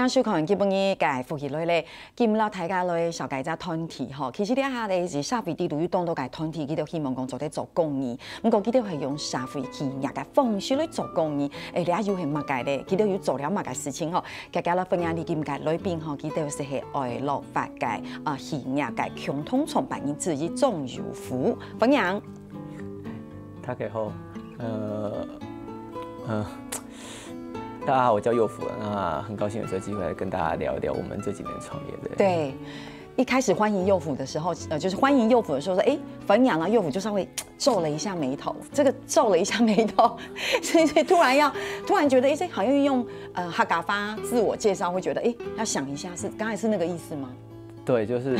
家收看基本嘅介福利类咧，今日大家来小介只团体吼。其实咧下咧是社会伫对于当到介团体，佢哋希望讲做咧做公益，不过佢哋系用社会企业嘅方式来做公益。咧又系乜介咧？佢哋要做了乜介事情吼？大家咧分享啲今介裏邊吼，佢哋是系愛樂法界企業界共同創辦人之一鍾佑福分享。大家好，大家好，我叫佑福，那很高兴有这个机会来跟大家聊一聊我们这几年创业的。对，一开始欢迎佑福的时候，就是欢迎佑福的时候说，汾阳啊，佑福就稍微皱了一下眉头。这个皱了一下眉头，所以突然觉得，这好像用哈嘎发自我介绍，会觉得，要想一下是刚才是那个意思吗？对，就是，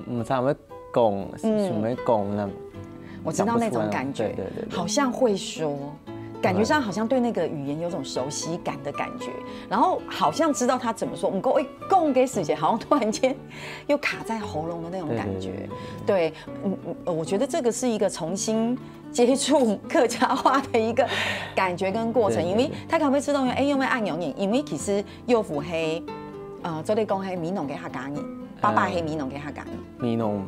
唔知有咩讲，想咩讲呢？我知道那种感觉，对，好像会说。感觉上好像对那个语言有种熟悉感的感觉，然后好像知道他怎么说，不过供给史姐好像突然间又卡在喉咙的那种感觉。对，我觉得这个是一个重新接触客家话的一个感觉跟过程，因为他可能会知道用咩按钮念，因为其实佑福黑做你讲黑闽南嘅客家人，爸爸黑闽南嘅客家人，闽南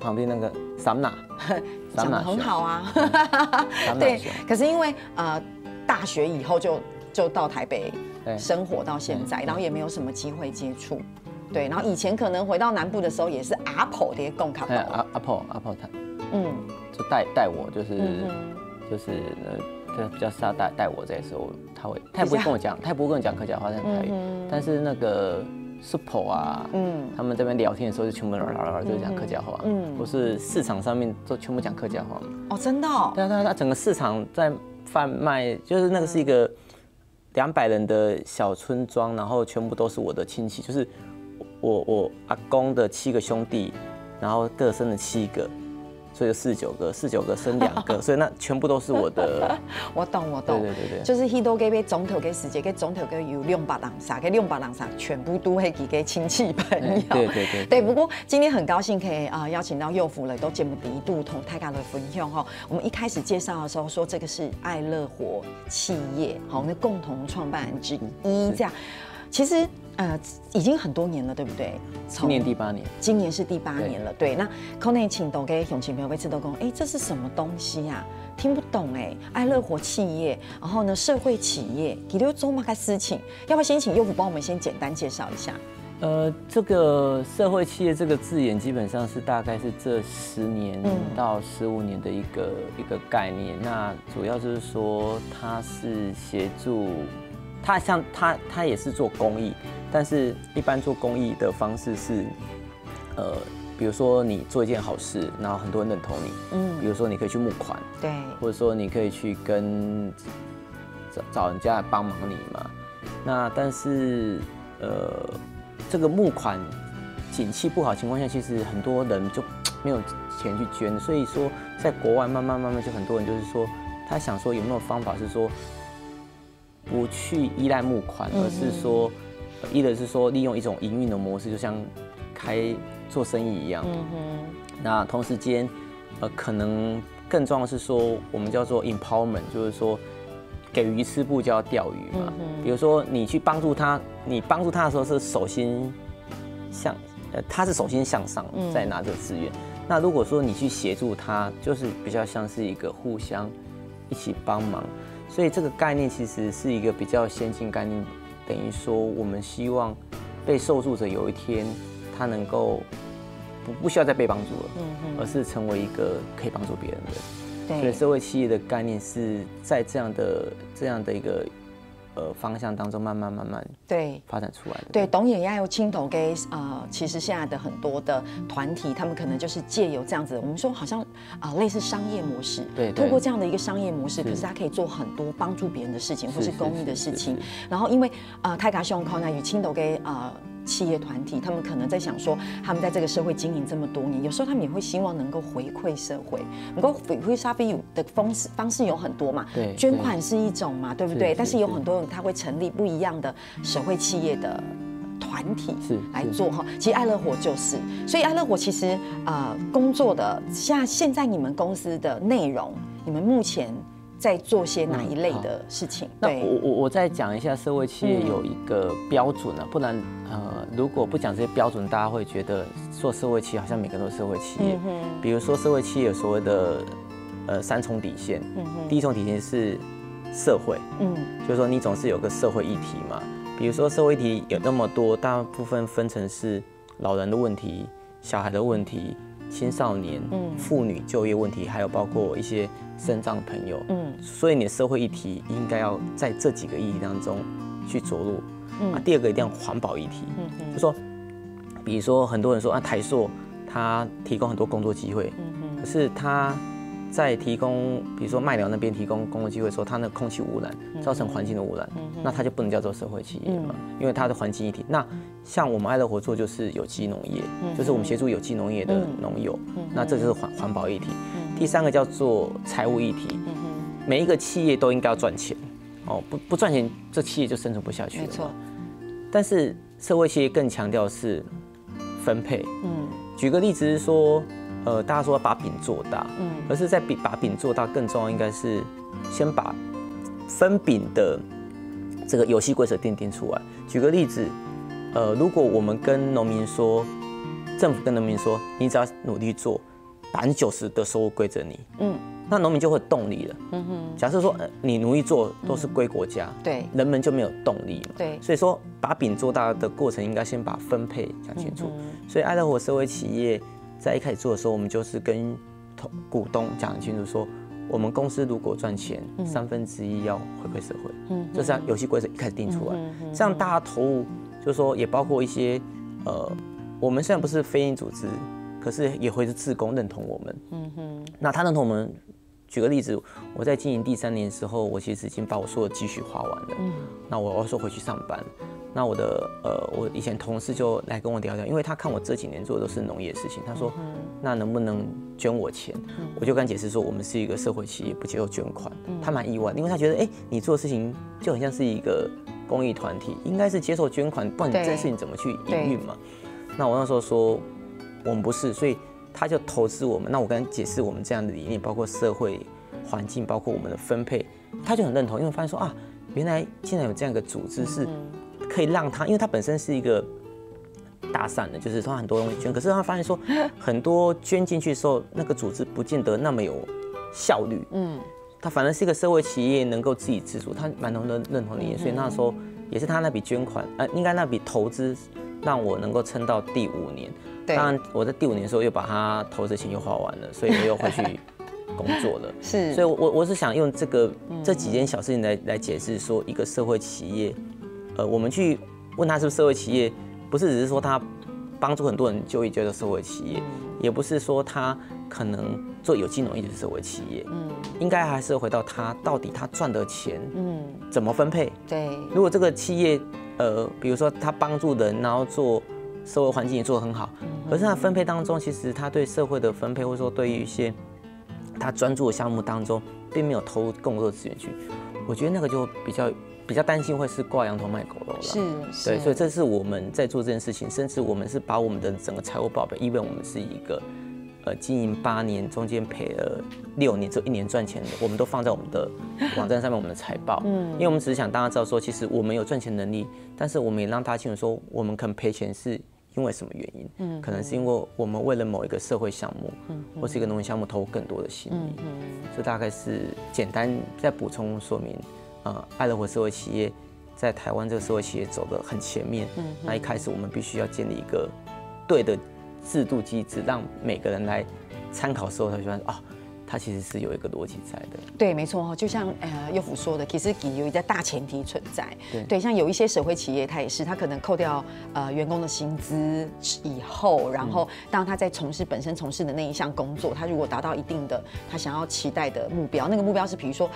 旁边那个三拿。讲得很好啊，对。可是因为大学以后就到台北生活到现在，然后也没有什么机会接触，对。然后以前可能回到南部的时候也是阿婆的共卡，阿婆他，就带我就是比较是他带我在的时候，他也不会跟我讲，他也不会跟我讲客家话，但是那个。Super 啊，他们这边聊天的时候就全部就是讲客家话，或是市场上面都全部讲客家话嘛。哦，真的哦。对啊，整个市场在贩卖，就是那个是一个200人的小村庄，然后全部都是我的亲戚，就是我阿公的7个兄弟，然后各生了7个。所以就49个生2个，所以那全部都是我的。我懂。对，就是迄都给总头给时间，给总头给有600人啥，给600人啥，全部都会给亲戚朋友。对。不过今天很高兴可以邀请到佑福了，都节目第一度同大家的分享哈。我们一开始介绍的时候说这个是爱乐活企业，好，那共同创办人之一这样。其实已经很多年了，对不对？今年第8年，今年是第8年了。对，那可能请都给乡亲朋友每次都讲，这是什么东西啊？听不懂爱乐活企业，然后呢，社会企业，其实做嘛个事情，要不要先请佑福帮我们先简单介绍一下？这个社会企业这个字眼，基本上是大概是这10年到15年的一个概念。那主要就是说，它是协助。他也是做公益，但是一般做公益的方式是，比如说你做一件好事，然后很多人认同你，比如说你可以去募款，对，或者说你可以去跟找人家来帮忙你嘛。那但是这个募款景气不好的情况下，其实很多人就没有钱去捐，所以说在国外慢慢就很多人就是说，他想说有没有方法是说。不去依赖募款，而是说，一的是说利用一种营运的模式，就像做生意一样。那同时间，可能更重要的是说，我们叫做 empowerment， 就是说给鱼吃不就要钓鱼嘛。比如说你去帮助他，你帮助他的时候是手心他是手心向上在拿这个资源。那如果说你去协助他，就是比较像是一个互相一起帮忙。所以这个概念其实是一个比较先进概念，等于说我们希望被受助者有一天他能够不需要再被帮助了，而是成为一个可以帮助别人的人。所以社会企业的概念是在这样的一个方向当中慢慢对发展出来的。对，董也要有青头给其实现在的很多的团体，他们可能就是借由这样子，我们说好像类似商业模式，对，透过这样的一个商业模式，可是他可以做很多帮助别人的事情，或是公益的事情。然后因为泰卡兄靠那与青头给企业团体，他们可能在想说，他们在这个社会经营这么多年，有时候他们也会希望能够回馈社会。能够回馈社会的方式有很多嘛，对，捐款是一种嘛，对不对？但是有很多人他会成立不一样的社会企业的团体来做哈。其实爱乐活就是，所以爱乐活其实工作的现在你们公司的内容，你们目前在做些哪一类的事情？那我再讲一下社会企业有一个标准啊，不然如果不讲这些标准，大家会觉得做社会企业好像每个人都是社会企业。比如说社会企业有所谓的3重底线，第一重底线是社会，就是说你总是有个社会议题嘛。比如说社会议题有那么多，大部分分成是老人的问题、小孩的问题、青少年、妇女就业问题，还有包括一些身障朋友。所以你的社会议题应该要在这几个议题当中去着陆。第二个一定要环保议题，就说，比如说很多人说啊，台塑它提供很多工作机会，可是它在提供，比如说麦寮那边提供工作机会的时候，它那空气污染造成环境的污染，那它就不能叫做社会企业嘛，因为它的环境议题。那像我们爱乐活做就是有机农业，就是我们协助有机农业的农友，那这就是环保议题。第三个叫做财务议题，每一个企业都应该要赚钱，不赚钱这企业就生存不下去了。没错。但是社会企业更强调是分配。举个例子是说，大家说要把饼做大，可是在把饼做大更重要，应该是先把分饼的这个游戏规则定出来。举个例子，如果我们跟农民说，政府跟农民说，你只要努力做，90%的收入归着你，那农民就会有动力了。假设说你努力做都是归国家，对，人们就没有动力嘛。对，所以说把饼做大的过程应该先把分配讲清楚。所以爱乐活社会企业在一开始做的时候，我们就是跟股东讲清楚说，我们公司如果赚钱，1/3要回馈社会，就是游戏规则一开始定出来，这样大家投入，就是说也包括一些我们虽然不是非营组织，可是也会是志工认同我们。那他认同我们。举个例子，我在经营第3年的时候，我其实已经把我所有积蓄花完了。那我要说回去上班，那我以前同事就来跟我聊聊，因为他看我这几年做的都是农业的事情，他说那能不能捐我钱？我就跟他解释说，我们是一个社会企业，不接受捐款。他蛮意外，因为他觉得你做的事情就很像是一个公益团体，应该是接受捐款，不然你这件事情怎么去营运嘛？那我那时候说我们不是，所以他就投资我们。那我跟他解释我们这样的理念，包括社会环境，包括我们的分配，他就很认同，因为发现说啊，原来竟然有这样一个组织是可以让他，因为他本身是一个大善的，就是他很多东西捐，可是他发现说很多捐进去的时候，那个组织不见得那么有效率。他反而是一个社会企业能够自给自足，他蛮多人认同理念，所以那时候也是他那笔捐款，应该那笔投资让我能够撑到第5年。当然，我在第5年的时候又把他投资钱又花完了，所以我又回去工作了。是，所以我是想用这几件小事情来解释说，一个社会企业，我们去问他是不是社会企业，不是只是说他帮助很多人就业叫做社会企业，也不是说他可能做有机农业就是社会企业，应该还是回到他到底他赚的钱，怎么分配？对，如果这个企业，比如说他帮助人，然后做社会环境也做得很好，可是他分配当中，其实他对社会的分配，或者说对于一些他专注的项目当中，并没有投入更多的资源去，我觉得那个就比较担心会是挂羊头卖狗肉了。是，对，所以这是我们在做这件事情，甚至我们是把我们的整个财务报表，因为我们是一个经营8年，中间赔了6年，只有1年赚钱的，我们都放在我们的网站上面，我们的财报。因为我们只是想大家知道说，其实我们有赚钱能力，但是我们也让大家清楚说，我们可能赔钱是因为什么原因？可能是因为我们为了某一个社会项目，或是一个农业项目投入更多的心力。这大概是简单再补充说明。爱乐活社会企业在台湾这个社会企业走得很前面。那一开始我们必须要建立一个对的制度机制，让每个人来参考的时候，他就发现它其实是有一个逻辑在的。对，没错，就像佑福说的，其实有一个大前提存在。对，像有一些社会企业，它也是，它可能扣掉员工的薪资以后，然后当他在本身从事的那一项工作，他如果达到一定的他想要期待的目标，那个目标是比如说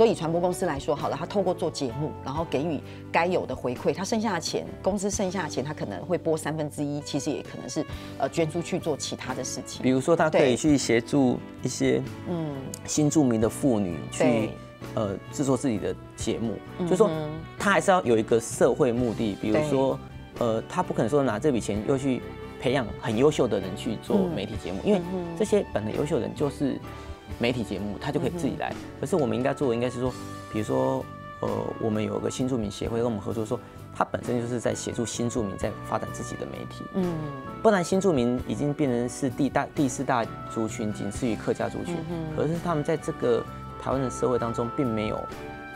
以传播公司来说好了，他透过做节目，然后给予该有的回馈，他剩下的钱，公司剩下的钱，他可能会拨1/3，其实也可能是捐出去做其他的事情。比如说，他可以去协助一些新住民的妇女去制作自己的节目，就是说他还是要有一个社会目的，比如说他不可能说拿这笔钱又去培养很优秀的人去做媒体节目，因为这些本来优秀的人就是媒体节目，他就可以自己来。可是我们应该做的应该是说，比如说我们有个新住民协会跟我们合作说。他本身就是在协助新住民在发展自己的媒体，不然新住民已经变成是第4大族群，仅次于客家族群。可是他们在这个台湾的社会当中，并没有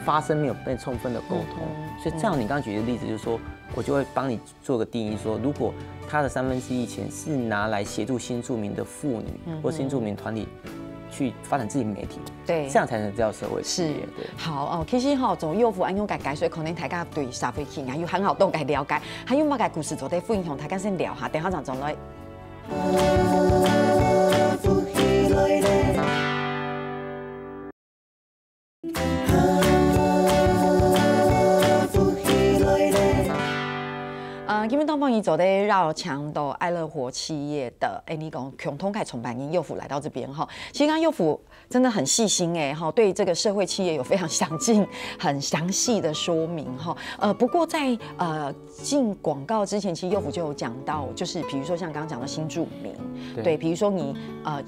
发生，没有被充分的沟通。所以这样，你刚刚举的例子就是说，我就会帮你做个定义，说如果他的1/3钱是拿来协助新住民的妇女或新住民团体。去发展自己媒体，对，这样才能叫社会企业。对，好哦。其实从幼福安用解，所以可能大家对社会企业有很好多嘅了解，还有乜嘅故事做啲分享，大家先聊下，等下就再來。今天东方姨走的绕墙的爱乐活企业的你讲共同开创办人幼福来到这边哈，其实刚刚幼福真的很细心对这个社会企业有非常很详细的说明哈。不过在进广告之前，其实幼福就有讲到，就是比如说像刚刚讲的新住民，对，比如说你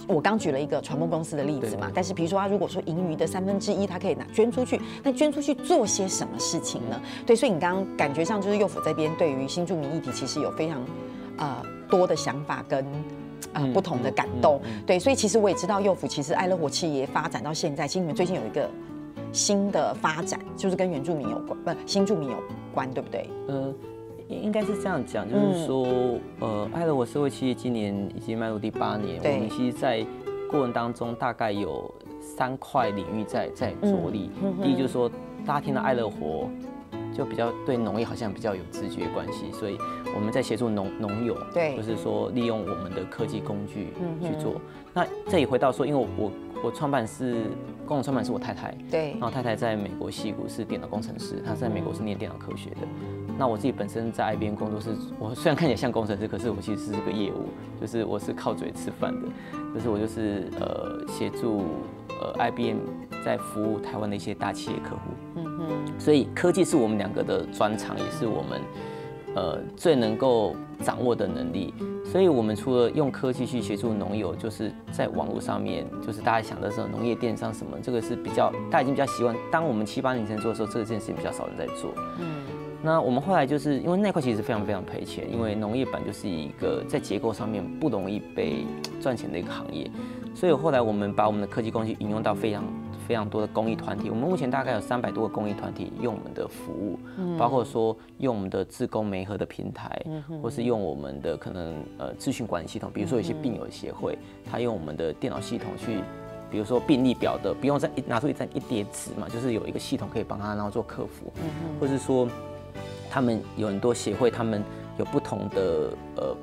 我刚举了一个传播公司的例子嘛，但是比如说他如果说盈余的1/3，他可以捐出去，那捐出去做些什么事情呢？对，所以你刚刚感觉上就是幼福这边对于新住民议题其实有非常多的想法跟不同的感动，对，所以其实我也知道幼福其实爱乐活企业发展到现在，其实你们最近有一个新的发展，就是跟原住民有关，不，新住民有关，对不对？应该是这样讲，就是说，爱乐活社会企业今年已经迈入第8年，我们其实在过程当中大概有3块领域在着力。第一就是说，大家听到爱乐活。就比较对农业好像比较有直觉关系，所以我们在协助农友，对，就是说利用我们的科技工具去做。那这里回到说，因为我共同创办是我太太，对，然后太太在美国矽谷是电脑工程师，她在美国是念电脑科学的。那我自己本身在 IBM 工作我虽然看起来像工程师，可是我其实是个业务，就是我是靠嘴吃饭的，就是我就是协助IBM 在服务台湾的一些大企业客户。所以科技是我们2个的专长，也是我们最能够掌握的能力。所以我们除了用科技去协助农友，就是在网络上面，就是大家想的时候，农业电商什么，这个是大家已经比较习惯。当我们7、8年前做的时候，这件事情比较少人在做。那我们后来就是因为那块其实非常非常赔钱，因为农业本就是一个在结构上面不容易被赚钱的一个行业，所以后来我们把我们的科技工具应用到非常多的公益团体。我们目前大概有300多个公益团体用我们的服务，包括说用我们的志工媒合的平台，或是用我们的可能资讯管理系统，比如说有些病友协会，他用我们的电脑系统去。比如说病历表的，不用再拿出一叠纸嘛，就是有一个系统可以帮他，然后做客服，或是说他们有很多协会，他们有不同的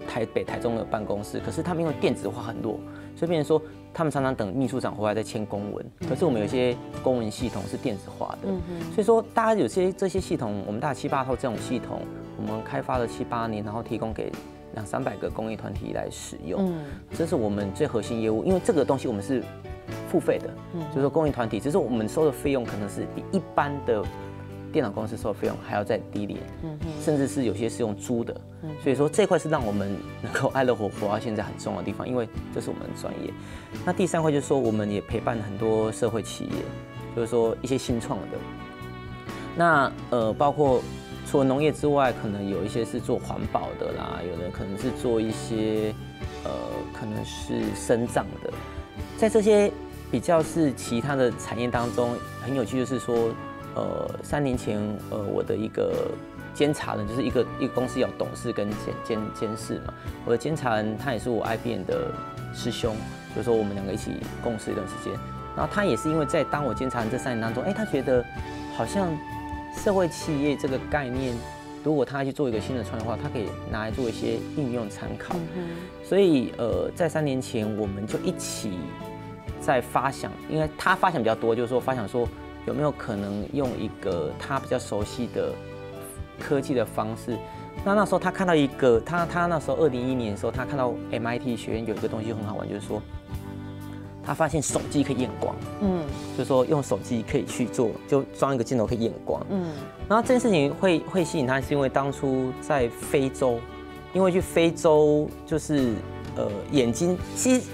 台北、台中的办公室，可是他们因为电子化很弱，所以变成说他们常常等秘书长回来再签公文。可是我们有些公文系统是电子化的，所以说大家有这些系统，我们大概7、8套这种系统，我们开发了7、8年，然后提供给200、300个公益团体来使用。这是我们最核心业务，因为这个东西我们是付费的，就是说公益团体，只是我们收的费用可能是比一般的电脑公司收的费用还要再低廉，甚至是有些是用租的，所以说这块是让我们能够爱乐活活到现在很重要的地方，因为这是我们的专业。那第3块就是说，我们也陪伴很多社会企业，就是说一些新创的，那包括除了农业之外，可能有一些是做环保的啦，有的可能是做一些可能是生长的。在这些比较是其他的产业当中，很有趣，就是说，3年前，我的一个监察人，就是一个公司有董事跟监事嘛。我的监察人他也是我 IBM 的师兄，所以说我们2个一起共事一段时间。然后他也是因为在当我监察人这3年当中，他觉得好像社会企业这个概念，如果他去做一个新的创业的话，他可以拿来做一些应用参考。所以在3年前，我们就一起在发想，因为他发想比较多，就是说发想说有没有可能用一个他比较熟悉的科技的方式。那时候他看到一个，他那时候2011年的时候，他看到 MIT 学院有一个东西很好玩，就是说他发现手机可以验光，就是说用手机可以去做，就装一个镜头可以验光，然后这件事情会吸引他，是因为当初在非洲，因为去非洲就是眼睛其实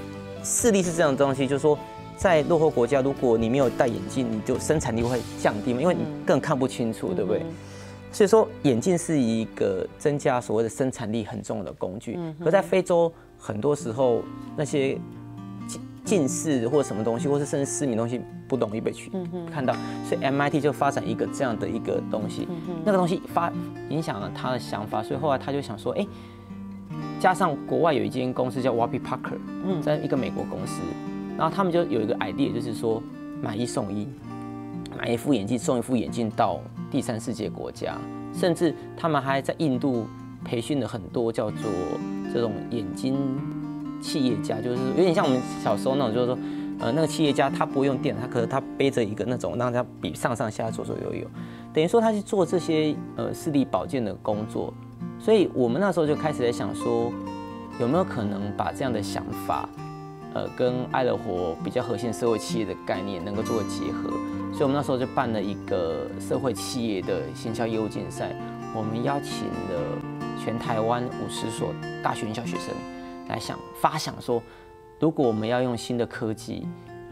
视力是这样的东西，就是说在落后国家，如果你没有戴眼镜，你就生产力会降低嘛，因为你更看不清楚，对不对？所以说，眼镜是一个增加所谓的生产力很重要的工具。可在非洲，很多时候那些近视或什么东西，或是甚至失明东西不容易被看到，所以 MIT 就发展一个这样的一个东西，那个东西影响了他的想法，所以后来他就想说，加上国外有一间公司叫 Warby Parker，在一个美国公司，然后他们就有一个 idea， 就是说买一送一，买一副眼镜送一副眼镜到第三世界国家，甚至他们还在印度培训了很多叫做这种眼睛企业家，就是有点像我们小时候那种，就是说，那个企业家他不用电脑，可是他背着一个那种让他比上上下左左右右，等于说他去做这些视力保健的工作。所以我们那时候就开始在想说，有没有可能把这样的想法，跟爱乐活比较核心社会企业的概念能够做个结合。所以我们那时候就办了一个社会企业的行销业务竞赛，我们邀请了全台湾50所大学院校学生来发想说，如果我们要用新的科技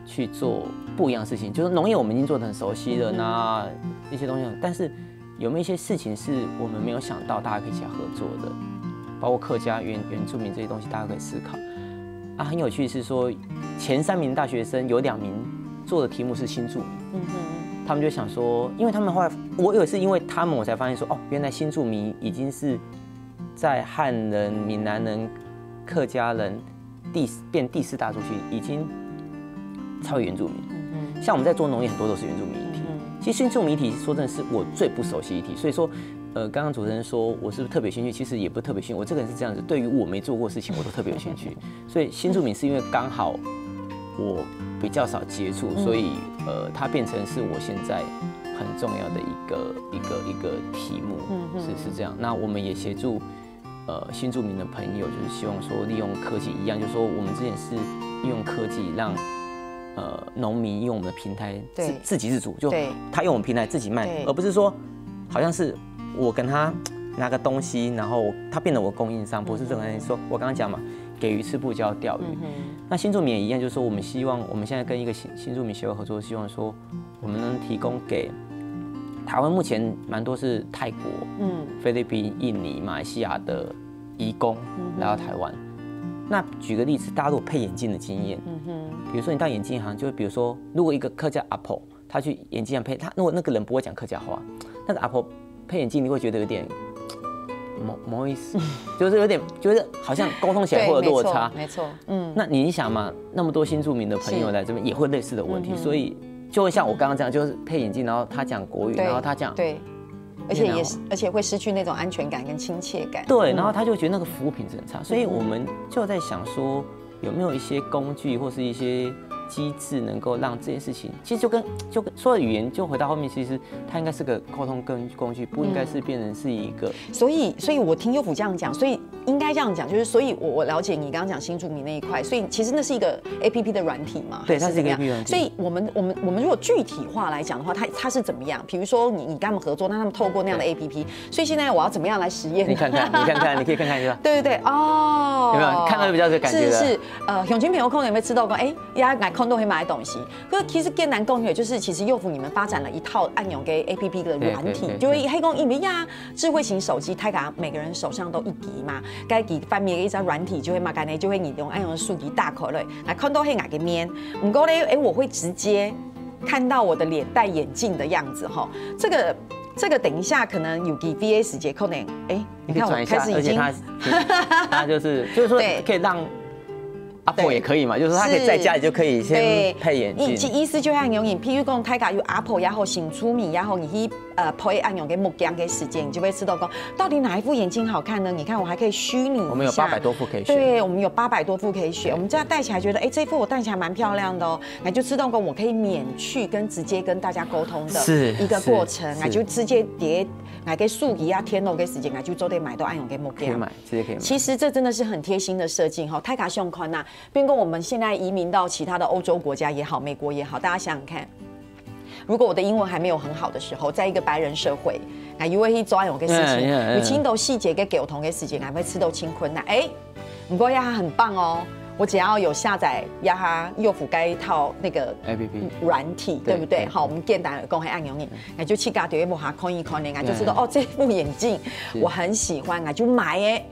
去做不一样的事情，就是农业我们已经做得很熟悉了，那一些东西，但是有没有一些事情是我们没有想到，大家可以一起来合作的，包括客家原住民这些东西，大家可以思考。很有趣的是说，前3名大学生有2名做的题目是新住民，他们就想说，因为他们后来，我也是因为他们我才发现说，原来新住民已经是在汉人、闽南人、客家人变第4大族群，已经超越原住民。像我们在做农业，很多都是原住民议题。其实原住民议题说真的是我最不熟悉议题，所以说，刚刚主持人说我是不是特别有兴趣，其实也不是特别兴趣，我这个人是这样子，对于我没做过的事情，我都特别有兴趣。所以新住民是因为刚好我比较少接触，所以它变成是我现在很重要的一个题目，是这样。那我们也协助新住民的朋友，就是希望说利用科技一样，就是说我们之前是利用科技让农民用我们的平台自给自足，就他用我们平台自己卖，而不是说好像是我跟他拿个东西，然后他变成我供应商，不是这个。说我刚刚讲嘛，给鱼吃不教钓鱼。那新住民也一样，就是说我们希望我们现在跟一个新住民协会合作，希望说我们能提供给台湾目前蛮多是泰国、菲律宾、印尼、马来西亚的移工来到台湾。那举个例子，大家如果配眼镜的经验，比如说你到眼镜行，就比如说，如果一个客家阿婆，他去眼镜行配，他如果那个人不会讲客家话，那个阿婆配眼镜，你会觉得有点没意思，就是有点觉得好像沟通起来会有落差。没错，那你想嘛，那么多新住民的朋友来这边也会类似的问题，所以就会像我刚刚这样，就是配眼镜，然后他讲国语，然后他讲对。而且会失去那种安全感跟亲切感。对，然后他就觉得那个服务品质很差，所以我们就在想说，有没有一些工具或是一些机制，能够让这件事情，其实就跟说的语言，就回到后面，其实它应该是个沟通工具，不应该是变成是一个。所以我听佑辅这样讲，所以应该这样讲，就是所以我了解你刚刚讲新住民那一块，所以其实那是一个 APP 的软体嘛，对，它是一个 APP 软体。所以我们如果具体化来讲的话，它是怎么样？比如说你跟他们合作，那他们透过那样的 APP， 所以现在我要怎么样来实验？你看看，你可以看看一下。对哦，有没有看到比较有感觉的？是熊群朋友可能有没有知道过？呀，买空都会买东西。可是其实更难共有就是，其实佑辅你们发展了一套按钮给 APP 的软体，就会黑公因为呀，智慧型手机，太cả每个人手上都一机嘛，该机翻面的一张软体就会嘛，干呢就会你用按钮的数据大口类，来看到黑眼给面，不过呢，我会直接看到我的脸戴眼镜的样子哈，这个等一下可能有 VA 时间可能你看我开始已经，它就是说可以让。阿婆也可以嘛，就是说他可以在家里就可以先配眼镜。意思就像有你，譬如讲，大家有阿婆也好，新出名也好，你去配按钮给目光给时间，你就会知道说，到底哪一副眼镜好看呢？你看我还可以虚拟一下，我们有800多副可以选。对，我们有800多副可以选。我们这样戴起来觉得，这副我戴起来蛮漂亮的哦，那就自动跟我可以免去跟直接跟大家沟通的一个过程，那就直接叠。来给数仪啊，天楼给时间，来就做对买到按钮给目标，可以买，直接可以买。其实这真的是很贴心的设计哈，泰卡胸宽呐，并跟我们现在移民到其他的欧洲国家也好，美国也好，大家想想看，如果我的英文还没有很好的时候，在一个白人社会，那因为去做按钮给事情，有青豆细节给我同给时间，还会吃到青坤呐，不过呀很棒哦。我只要有下载幼福该一套那个 APP 软体，对不对？好，我们简单的讲还按用你，那就去家对一下看一看，就知道哦，这副眼镜我很喜欢，就买诶。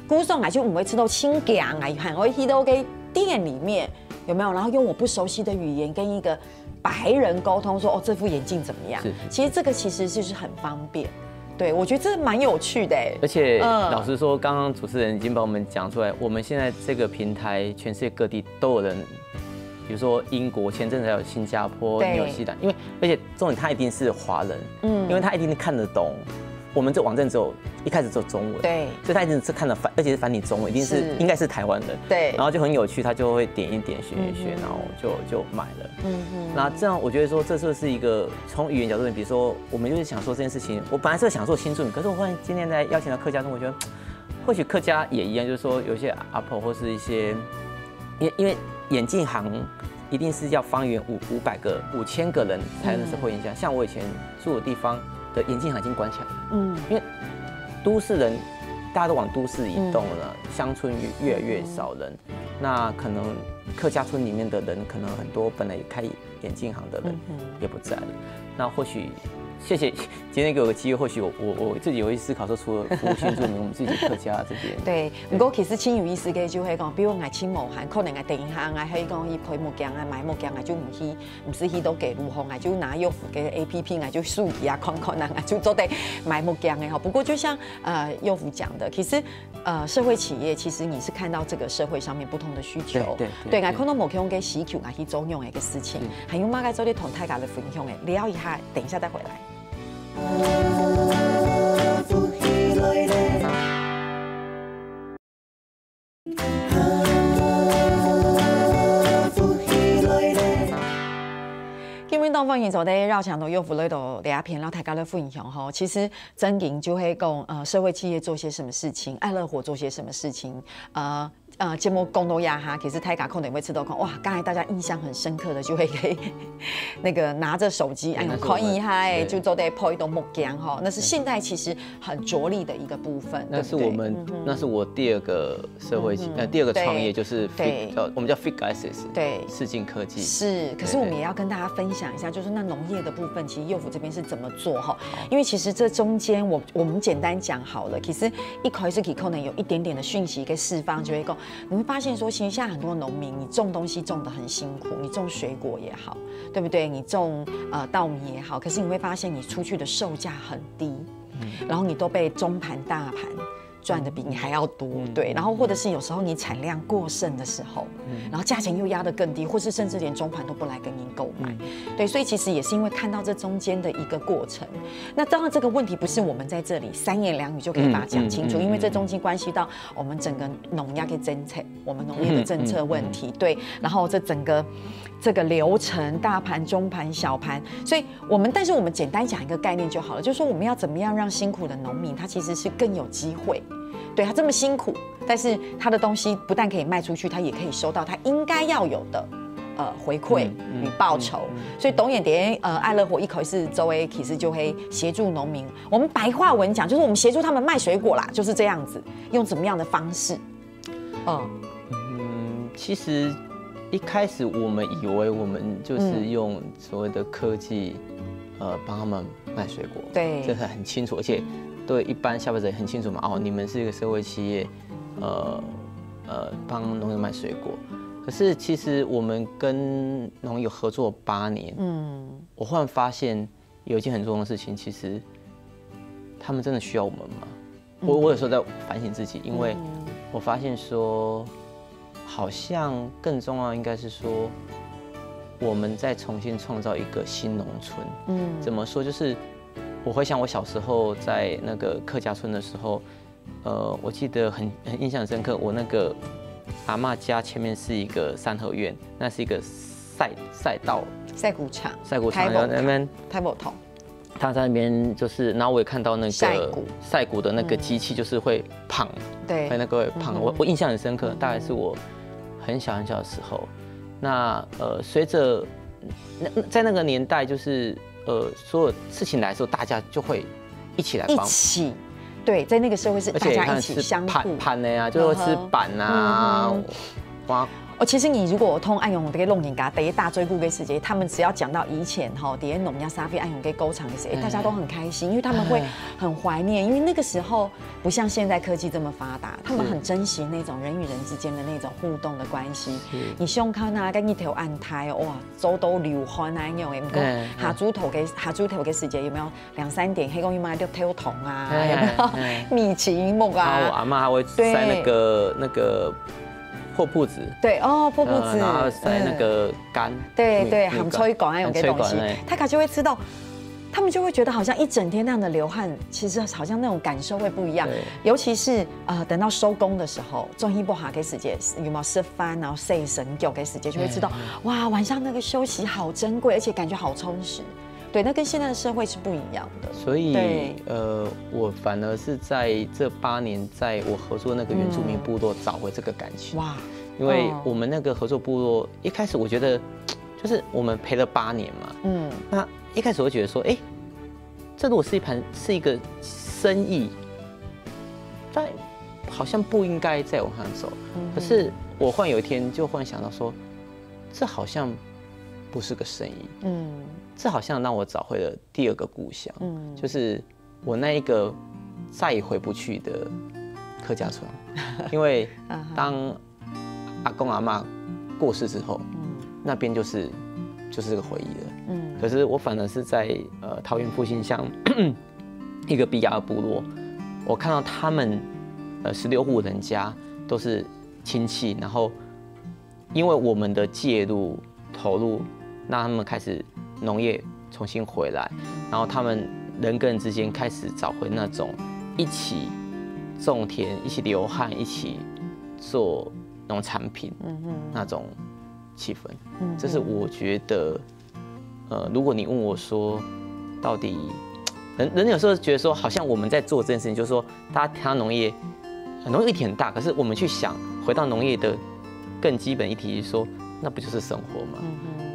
估算就唔会吃到清凉啊，还会去到给店里面有没有？然后用我不熟悉的语言跟一个白人沟通说，哦，这副眼镜怎么样？其实这个其实就是很方便。对，我觉得这蛮有趣的哎。而且老实说，刚刚主持人已经把我们讲出来，我们现在这个平台，全世界各地都有人，比如说英国，前阵子还有新加坡、纽西兰，因为而且重点他一定是华人，因为他一定看得懂。我们这网站一开始只有中文，对，所以他一定是看了而且是繁体中文，应该是台湾人，对，然后就很有趣，他就会点一点选一选，然后就买了，那这样我觉得说这就是一个从语言角度，比如说我们就是想说这件事情，我本来是想做新住民，可是我发现今天在邀请到客家中，我觉得或许客家也一样，就是说有些阿婆或是一些，因为眼镜行一定是要方圆5000个人才能是会影响，像我以前住的地方。眼镜行已经关起来了，因为都市人大家都往都市移动了，乡村越来越少人，那可能客家村里面的人，可能很多本来开眼镜行的人也不在了，那或许。谢谢今天给我个机会，或许我自己有去思考说，除了服务新住民，我们自己客家这边。对，不过其实亲有意思嘅就係講，比如我親無限，可能係電行啊，可以講去配木匠啊，買木匠啊，就唔是去到記錄行啊，就拿幼福嘅 APP 啊，就數據啊，看啊，就做得買木匠嘅哈。不過就像幼福講的，其實社會企業其實你是看到這個社會上面不同的需求，對，我看到目前嘅需求啊，去做用嘅事情，還有馬該做啲同大家的分享嘅，聊一下，等一下再回來。今日當歡迎坐喺繞牆到幼福呢度第一篇，讓大家來分享哈。其實真經就會講社會企業做些什麼事情，愛樂活做些什麼事情，節目講到呀哈，其實大家可能會知道哇，剛才大家印象很深刻的就會給那個拿着手機，看一下，就做得拍到木匠哈，那是現在其實很着力的一個部分。那是我們，那是我第二個社會第二個創業就是我們叫 Fitglasses， 對，視鏡科技。是，可是我們也要跟大家分享一下，就是那農業的部分，其實幼福這邊是怎麼做哈？因為其實這中間我們簡單講好了，其實一開始可能有一點點的訊息跟釋放，就會講。你會發現說，其實現在很多農民，你種東西種得很辛苦，你種水果也好，對不對？你種稻米也好，可是你會發現你出去的售價很低，然後你都被中盤大盤賺的比你還要多，對。然後或者是有時候你產量過剩的時候，然後價錢又壓得更低，或是甚至連中盤都不來跟您購買，對。所以其實也是因為看到這中間的一個過程。那當然這個問題不是我們在這裡三言兩語就可以把它講清楚，因為這中間關係到我們整個農業的政策，我們農業的政策問題，對。然後這整個這個流程，大盤、中盤、小盤，所以但是我們簡單講一個概念就好了，就是說我們要怎麼樣讓辛苦的農民，他其實是更有機會。對，他這麼辛苦，但是他的東西不但可以賣出去，他也可以收到他應該要有的回饋與報酬。所以董眼蝶愛樂活一口是周圍其實就會協助農民。我們白話文講，就是我們協助他們賣水果啦，就是這樣子，用怎麼樣的方式？其實一開始我們以為我們就是用所謂的科技，幫他們賣水果，對，這很清楚，而且。對一般消費者也很清楚嘛，哦，你們是一個社會企業，幫農友賣水果。可是其實我們跟農友合作8年，我忽然發現有一件很重要的事情，其實他們真的需要我們嗎？我有時候在反省自己，因為我發現說，好像更重要應該是說，我們再重新創造一個新農村。怎麼說就是。我回想我小時候在那個客家村的時候，我記得很印象深刻。我那個阿嬷家前面是一個三合院，那是一個賽道賽谷場，然後那邊太不同。他在那邊就是，然後我也看到那個賽谷的那個機器，就是會胖，對，會那個會胖。我印象很深刻，大概是我很小的時候。那隨着在那個年代就是。所有事情來的時候，大家就會一起來幫，一起，對，在那個社會是大家一起相互盤的呀，就會吃板啊，其实你如果通暗用这个弄人家，第一大追顾给时节，他们只要讲到以前哈，底下农家沙菲暗用给沟场的时候，大家都很开心，因为他们会很怀念，因为那个时候不像现在科技这么发达，他们很珍惜那种人与人之间的那种互动的关系。你胸口那跟一条暗苔哇，周都流汗那样的，下猪头给时节有没有2、3点黑公鱼妈就跳桶啊，有没有米奇木啊？我阿妈还会塞那个。破布子，对哦，破布子，然后塞那个干，对，含吹管那种给东西，他卡就会知道，他们就会觉得好像一整天那样的流汗，其实好像那种感受会不一样。尤其是等到收工的时候，中医不好给时间，有没有吃饭，然后睡神觉给时间，就会知道哇，晚上那个休息好珍贵，而且感觉好充实。对，那跟现在的社会是不一样的。所以我反而是在这8年，在我合作那个原住民部落找回这个感情。哇！因为我们那个合作部落一开始我觉得，就是我们陪了8年嘛。那一开始我觉得说，这如果是一个生意，但好像不应该再往上走。可是我忽然有一天就忽然想到说，这好像不是个生意。这好像让我找回了第2个故乡，就是我那一个再也回不去的客家村，因为当阿公阿嬷过世之后，那边就是这个回忆了。可是我反而是在桃园复兴乡一个比亚部落，我看到他们16户人家都是亲戚，然后因为我们的介入投入，让他们开始农业重新回来，然后他们人跟人之间开始找回那种一起种田、一起流汗、一起做农产品那种气氛。这是我觉得，如果你问我说，到底人有时候觉得说，好像我们在做这件事情，就是说，大家谈到农业议题很大，可是我们去想回到农业的更基本议题，是说，那不就是生活吗？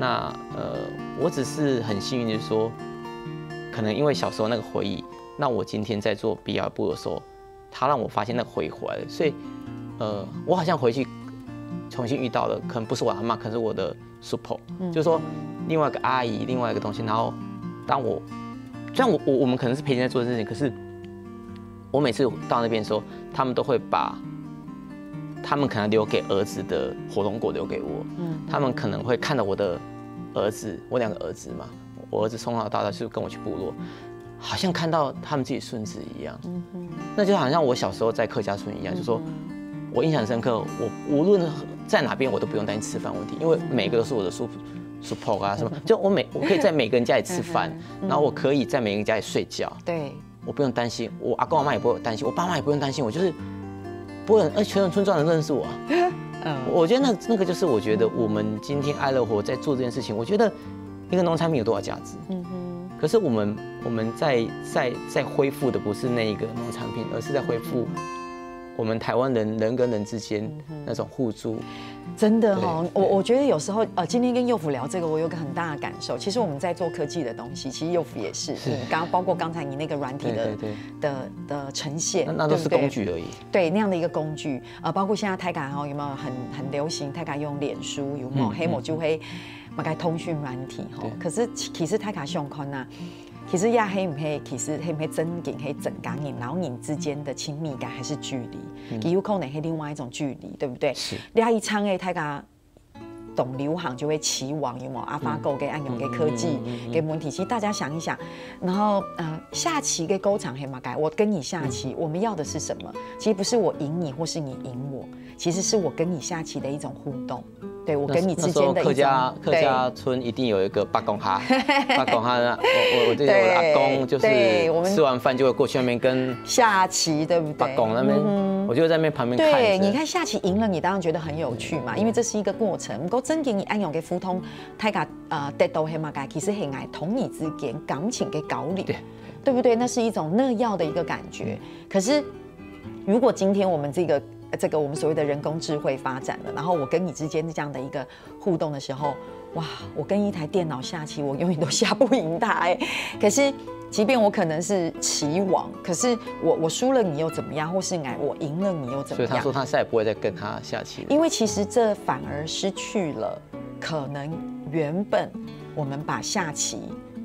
那我只是很幸运的说，可能因为小时候那个回忆，那我今天在做比亚部的时候，他让我发现那个回忆回来了，所以我好像回去重新遇到了，可能不是我阿嬷，可能是我的 support，就是说另外一个阿姨，另外一个东西。然后当我虽然我们可能是陪人在做这件事情，可是我每次到那边的时候，他们都会把他们可能留给儿子的火龙果留给我，他们可能会看到我的儿子，我2个儿子嘛，我儿子从小到大就跟我去部落，好像看到他们自己孙子一样，那就好像我小时候在客家村一样，就是说我印象深刻，我无论在哪边我都不用担心吃饭问题，因为每个都是我的support 啊什么，就我可以在每个人家里吃饭，然后我可以在每个人家里睡觉，对，我不用担心，我阿公阿嬷也不会担心，我爸妈也不用担心，我就是不会全村庄人认识我啊。我觉得那个就是我觉得我们今天爱乐活在做这件事情，我觉得一个农产品有多少价值？可是我们在恢复的不是那一个农产品，而是在恢复我们台湾人跟人之间那种互助。真的哈，我觉得有时候今天跟佑福聊这个，我有个很大的感受。其实我们在做科技的东西，其实佑福也是。包括刚才你那个软体的呈现，那都是工具而已。对，那样的一个工具，包括现在台港有没有很流行？台港用脸书有没有？黑某就会大概通讯软体哈。可是其实台港上看呐。其实亚黑唔黑，其实黑唔黑增进黑增感人，老人之间的亲密感还是距离，其有可能是另外一种距离，对不对？是。亚一唱诶，大家懂流行就会期望有没有阿发狗给暗用给科技给问题，其实大家想一想，然后下棋给勾场黑马改，我跟你下棋，我们要的是什么？其实不是我赢你或是你赢我，其实是我跟你下棋的一种互动。对我跟你之间的一种客家村一定有一个八公哈，八公哈呢，我记得我的阿公就是吃完饭就会过去那边跟下棋，对不对？八公那边，我就在那边旁边看。对，你看下棋赢了，你当然觉得很有趣嘛，因为这是一个过程。不过真给你按用给互通，大家得到黑马改，其实很爱同你之间感情给搞理，对不对？那是一种那要的一个感觉。可是如果今天我们这个我们所谓的人工智慧发展了，然后我跟你之间这样的一个互动的时候，哇，我跟一台电脑下棋，我永远都下不赢它可是即便我可能是棋王，可是我输了你又怎么样，或是我赢了你又怎么样？所以他说他再也不会再跟他下棋了，因为其实这反而失去了可能原本我们把下棋。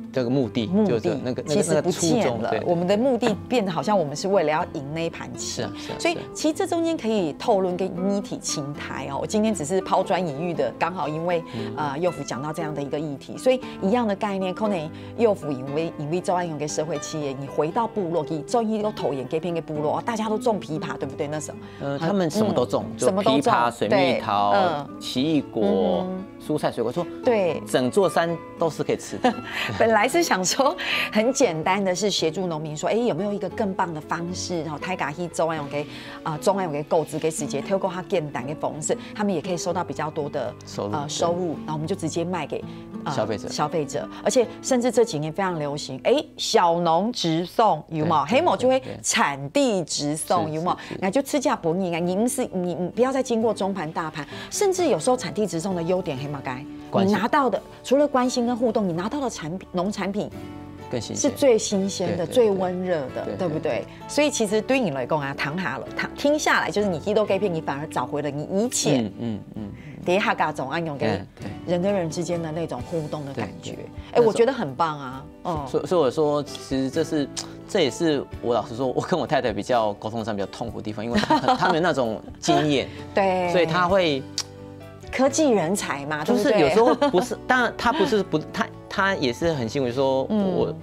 这个目的就是那个其实不见了，我们的目的变得好像我们是为了要赢那一盘棋，所以其实这中间可以透论跟一体青苔哦。我今天只是抛砖引玉的，刚好因为幼福讲到这样的一个议题，所以一样的概念，可能幼福因为周安勇给社会企业，你回到部落，你种一个投研给片给部落，大家都种枇杷，对不对？那时候他们什么都种，什么都种，枇杷、水蜜桃、奇异果。蔬菜水果说，对，整座山都是可以吃的。本来是想说很简单的是协助农民说，有没有一个更棒的方式？然后台港去中安用给中安用给购资给直接透过他建单给方式，他们也可以收到比较多的收入，然后我们就直接卖给消费者，而且甚至这几年非常流行，小农直送有没有？黑某就会产地直送有没有？那就吃价不腻啊，你不要再经过中盘大盘，甚至有时候产地直送的优点黑马。你拿到的除了关心跟互动，你拿到的农产品更新鲜，是最新鲜的、最温热的，对不对？所以其实对你来讲啊，听下来就是你一都给片，你反而找回了你以前底下各种按用给人跟人之间的那种互动的感觉。我觉得很棒啊。所以我说，其实这也是我老实说，我跟我太太比较沟通上比较痛苦的地方，因为他们那种经验，对，所以他会。科技人才嘛，就是有时候不是，当然他不是他也是很辛苦。说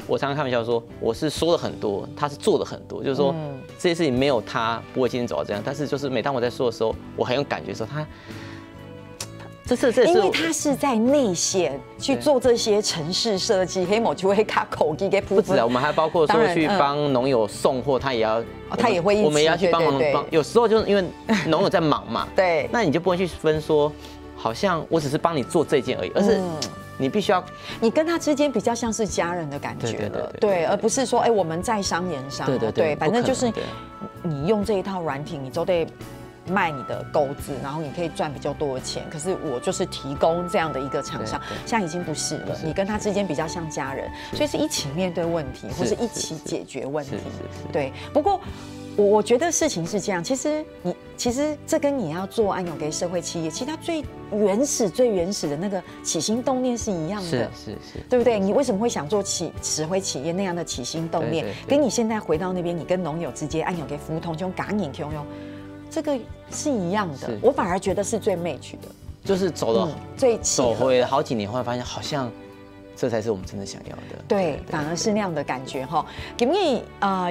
我常常开玩笑说，我是说了很多，他是做了很多，就是说这些事情没有他不会今天走到这样。但是就是每当我在说的时候，我很有感觉的时候，这是因为他是在内线去做这些城市设计，黑某就会卡口给不止啊，我们还包括说去帮农友送货，他也会，我们也要去帮忙。有时候就是因为农友在忙嘛，对，那你就不会去分说。好像我只是帮你做这件而已，而是你必须要，你跟他之间比较像是家人的感觉了，对，而不是说我们在商言商，对，反正就是你用这一套软体，你都得卖你的钩子，然后你可以赚比较多的钱。可是我就是提供这样的一个厂商，现在已经不是了，你跟他之间比较像家人，所以是一起面对问题，或是一起解决问题，对。不过。我觉得事情是这样，其实这跟你要做安永给社会企业，其实它最原始的那个起心动念是一样的，是，对不对？你为什么会想做指挥企业那样的起心动念？跟你现在回到那边，你跟农友之间安永给服务通就感应通用，这个是一样的。我反而觉得是最 match 的，就是走了走回好几年，后来发现好像。这才是我们真的想要的，对，反而是那样的感觉哈。今日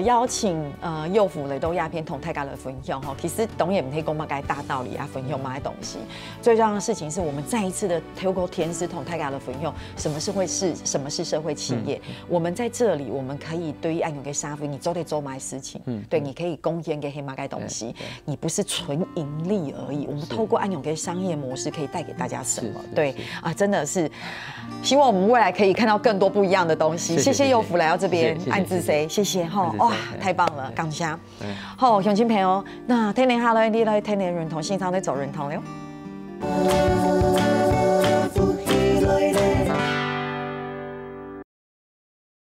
邀请幼福来到亚片同大家的分享哈，其实董也唔可以讲嘛该大道理啊，分享嘛东西。最重要的事情是我们再一次的透过天师同大家的分享，什么是社会企业？我们在这里，我们可以对于安永给沙菲，你做对做买事情，对，你可以贡献给黑马该东西，你不是纯盈利而已。我们透过安永给商业模式可以带给大家什么？对啊，真的是希望我们未来。可以看到更多不一样的东西。谢谢幼福来到这边，暗自 say 谢谢哈，哇，太棒了，感谢。好，乡亲朋友，那天天哈喽，你来天天认同，线上在走认同了哟。